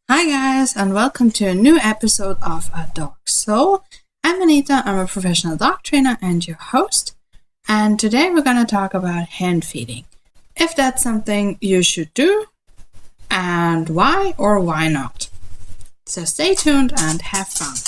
Hi guys, and welcome to a new episode of A Dog Soul. I'm Anita, I'm a professional dog trainer and your host, and today we're going to talk about hand feeding. If that's something you should do, and why or why not. So stay tuned and have fun.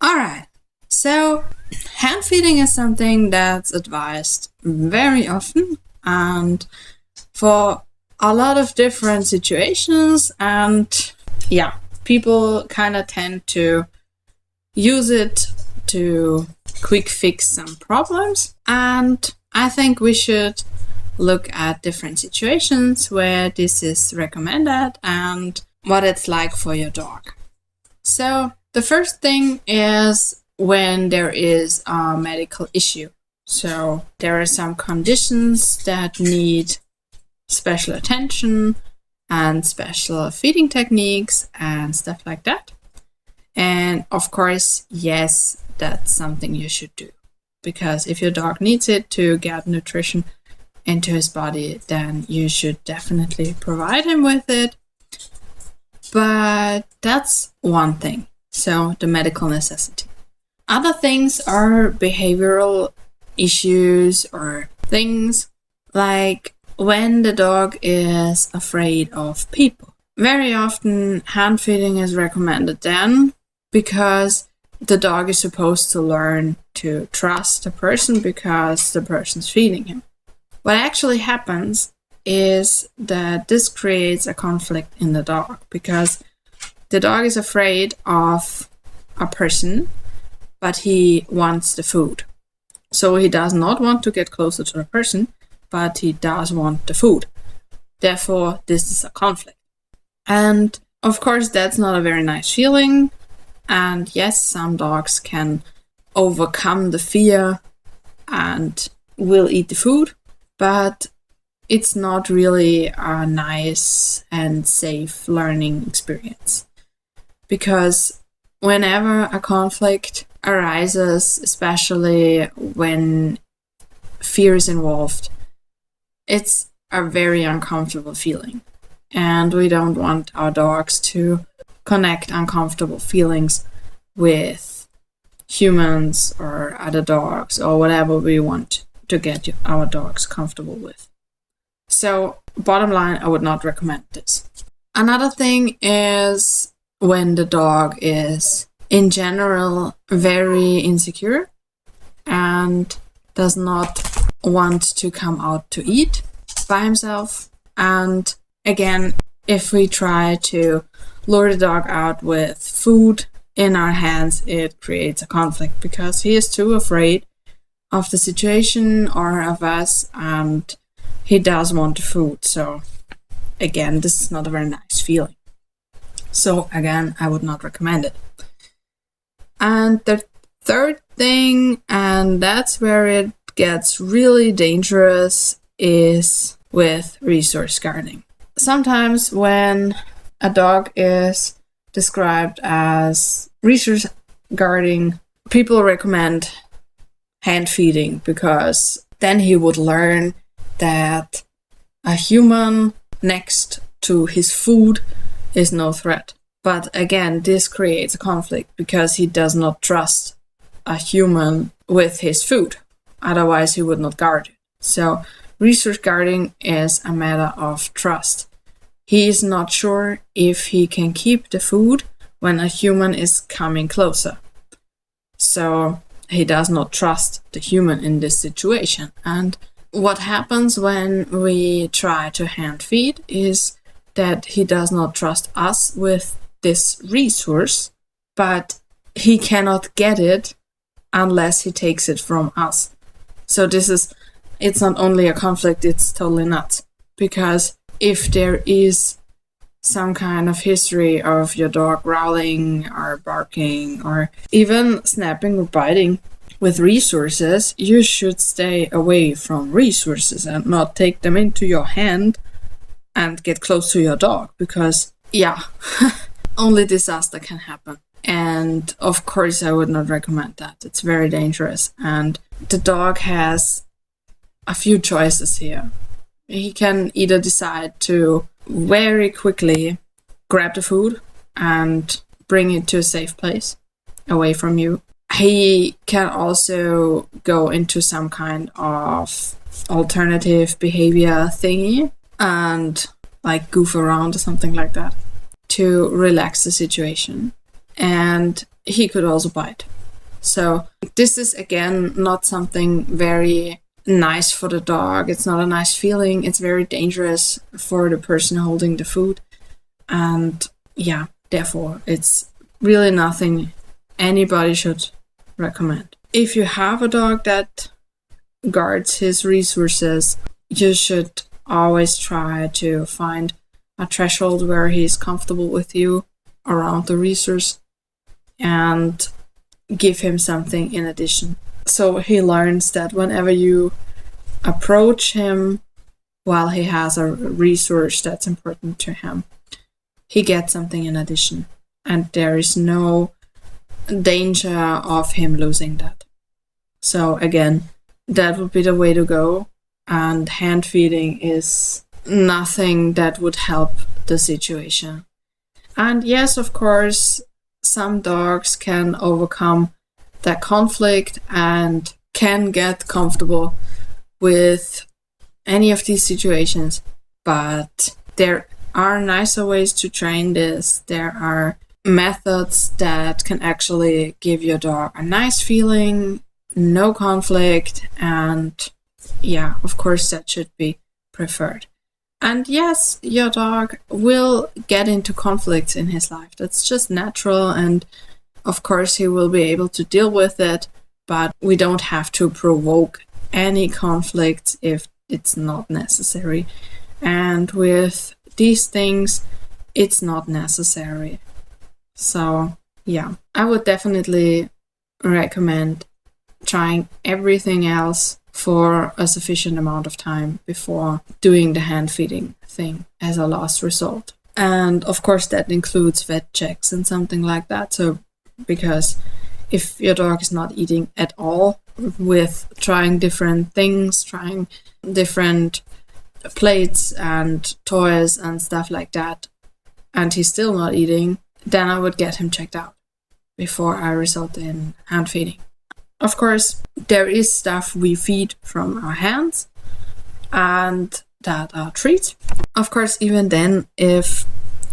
Alright. So, hand feeding is something that's advised very often and for a lot of different situations, and people kind of tend to use it to quick fix some problems, and I think we should look at different situations where this is recommended and what it's like for your dog. So, the first thing is when there is a medical issue. So there are some conditions that need special attention and special feeding techniques and stuff like that. And of course, yes, that's something you should do. Because if your dog needs it to get nutrition into his body, then you should definitely provide him with it. But that's one thing. So the medical necessity. Other things are behavioral issues or things like when the dog is afraid of people. Very often hand feeding is recommended then because the dog is supposed to learn to trust the person because the person's feeding him. What actually happens is that this creates a conflict in the dog because the dog is afraid of a person, but he wants the food. So he does not want to get closer to the person, but he does want the food. Therefore, this is a conflict. And of course, that's not a very nice feeling. And yes, some dogs can overcome the fear and will eat the food, but it's not really a nice and safe learning experience. Because whenever a conflict arises, especially when fear is involved, it's a very uncomfortable feeling. And we don't want our dogs to connect uncomfortable feelings with humans or other dogs or whatever we want to get our dogs comfortable with. So, bottom line, I would not recommend this. Another thing is when the dog is in general very insecure and does not want to come out to eat by himself. And again, if we try to lure the dog out with food in our hands, it creates a conflict because he is too afraid of the situation or of us, and he does want the food. So again, this is not a very nice feeling. So again, I would not recommend it. And the third thing, and that's where it gets really dangerous, is with resource guarding. Sometimes when a dog is described as resource guarding, people recommend hand feeding because then he would learn that a human next to his food is no threat. But again, this creates a conflict because he does not trust a human with his food. Otherwise, he would not guard it. So, resource guarding is a matter of trust. He is not sure if he can keep the food when a human is coming closer. So, he does not trust the human in this situation. And what happens when we try to hand feed is that he does not trust us with this resource, but he cannot get it unless he takes it from us. So it's not only a conflict, it's totally nuts. Because if there is some kind of history of your dog growling or barking or even snapping or biting with resources, you should stay away from resources and not take them into your hand and get close to your dog, because only disaster can happen And of course, I would not recommend that. It's very dangerous. And the dog has a few choices here. He can either decide to very quickly grab the food and bring it to a safe place away from you. He can also go into some kind of alternative behavior thingy and like goof around or something like that to relax the situation. And he could also bite. So this is again not something very nice for the dog. It's not a nice feeling. It's very dangerous for the person holding the food. And yeah, therefore it's really nothing anybody should recommend. If you have a dog that guards his resources, you should always try to find a threshold where he's comfortable with you around the resource and give him something in addition. So he learns that whenever you approach him while he has a resource that's important to him, he gets something in addition. And there is no danger of him losing that. So again, that would be the way to go. And hand feeding is nothing that would help the situation. And yes, of course, some dogs can overcome that conflict and can get comfortable with any of these situations. But there are nicer ways to train this. There are methods that can actually give your dog a nice feeling, no conflict, and yeah, of course, that should be preferred. And yes, your dog will get into conflicts in his life. That's just natural, and of course he will be able to deal with it, but we don't have to provoke any conflicts if it's not necessary. And with these things, it's not necessary. So yeah, I would definitely recommend trying everything else for a sufficient amount of time before doing the hand feeding thing as a last resort. And of course that includes vet checks and something like that. So because if your dog is not eating at all, with trying different things, trying different plates and toys and stuff like that, and he's still not eating, then I would get him checked out before I result in hand feeding. Of course, there is stuff we feed from our hands and that are treats. Of course, even then, if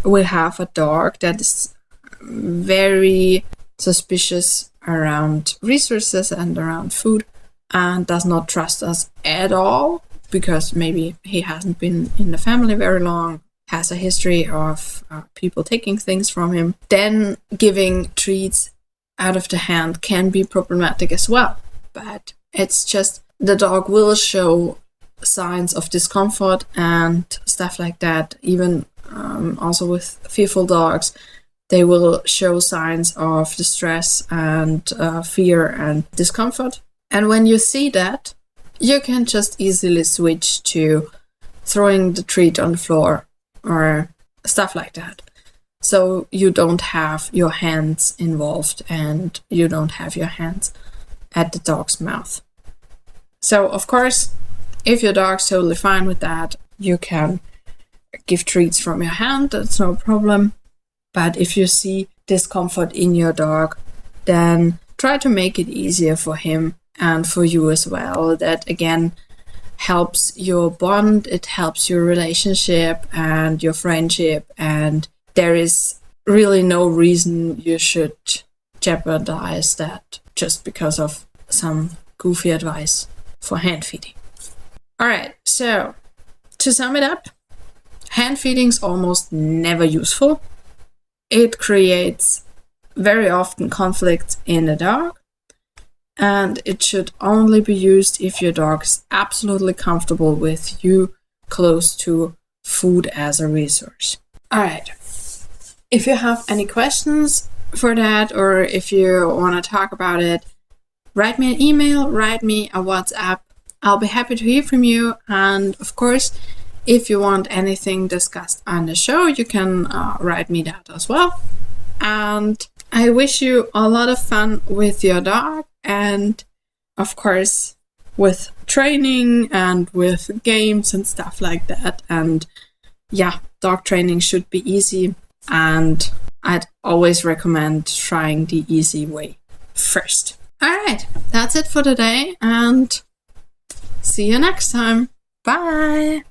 we have a dog that is very suspicious around resources and around food and does not trust us at all, because maybe he hasn't been in the family very long, has a history of people taking things from him, then giving treats out of the hand can be problematic as well. But it's just the dog will show signs of discomfort and stuff like that. Even also with fearful dogs, they will show signs of distress and fear and discomfort. And when you see that, you can just easily switch to throwing the treat on the floor or stuff like that. So you don't have your hands involved and you don't have your hands at the dog's mouth. So of course, if your dog's totally fine with that, you can give treats from your hand, that's no problem. But if you see discomfort in your dog, then try to make it easier for him and for you as well. That again helps your bond, it helps your relationship and your friendship, and there is really no reason you should jeopardize that just because of some goofy advice for hand feeding. Alright, so to sum it up, hand feeding is almost never useful. It creates very often conflicts in the dog, and it should only be used if your dog is absolutely comfortable with you close to food as a resource. Alright, if you have any questions for that, or if you want to talk about it, write me an email, write me a WhatsApp. I'll be happy to hear from you. And of course, if you want anything discussed on the show, you can write me that as well. And I wish you a lot of fun with your dog, and of course with training and with games and stuff like that. And yeah, dog training should be easy, and I'd always recommend trying the easy way first. Alright, that's it for today, and see you next time. Bye!